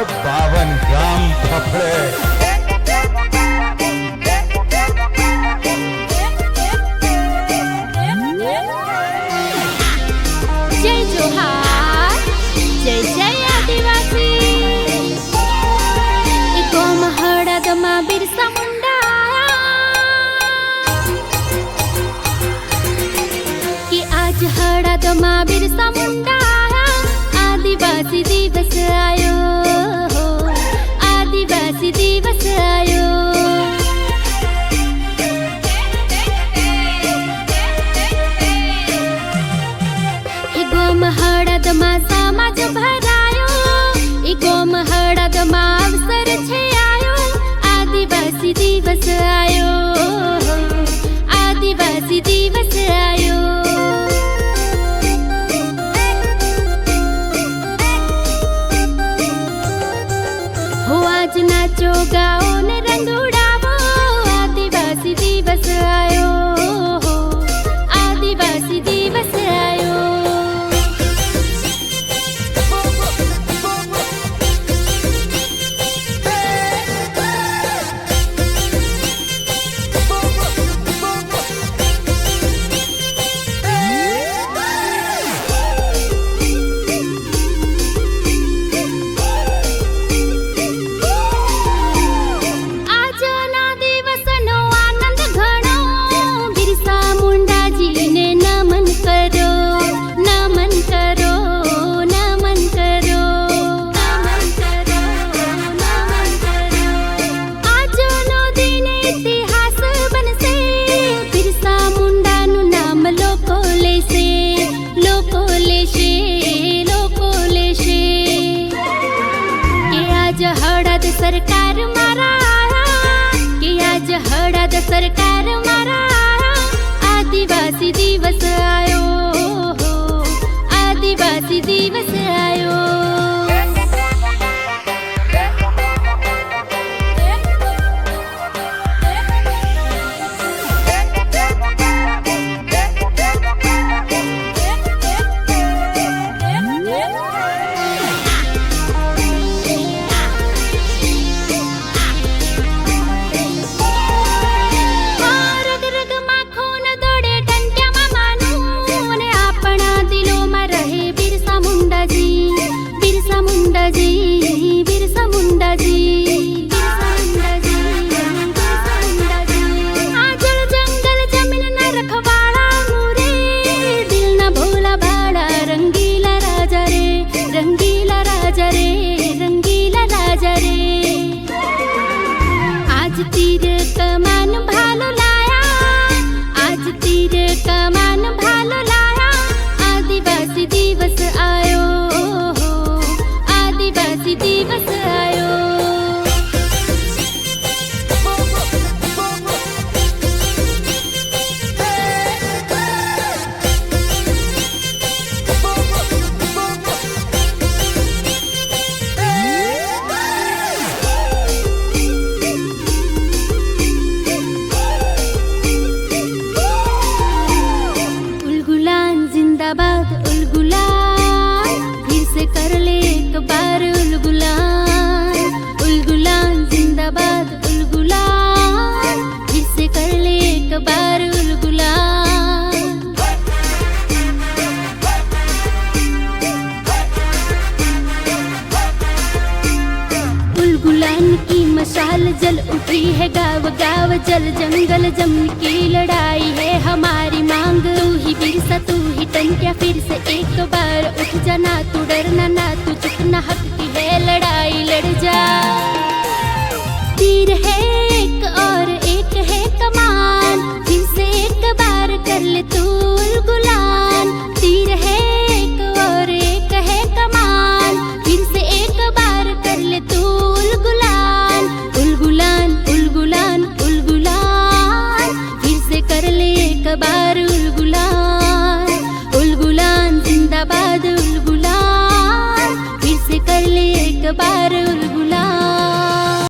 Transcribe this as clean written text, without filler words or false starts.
52 ગામ ફફડે। जय जोहार, जय जय आदिवासी। एको महड़द मा बिरसा मुंडा कि आज हड़द मा बिरसा मुंडा आदिवासी दिवस आयो, आदिवासी दिवस आयो। हड़द मा समाज भरायो, इको हड़द मा अवसर छे आयो, आदिवासी दिवस आयो, आदिवासी दिवस आयो। हो आज नाचो गाओ ने रंग उड़ावो, आदिवासी दिवस आयो, आदिवासी दिवस आयो। हड़द सरकार मारा कि आज हड़द सरकार मारा, आदिवासी दिवस आयो, आदिवासी दिवस आयो। आज तीर कमान भालो लाया, आज तीर कमान भालो लाया, आदिवासी दिवस आयो, आदिवासी दिवस आयो। की मशाल जल उठी है, गाँव गाँव जल जंगल जमीन की लड़ाई है हमारी मांग। तू ही बिरसा, तू ही टंकिया, फिर से एक बार उठ जाना, तू डरना ना, तू चुप ना, हक की है लड़ाई लड़ जा।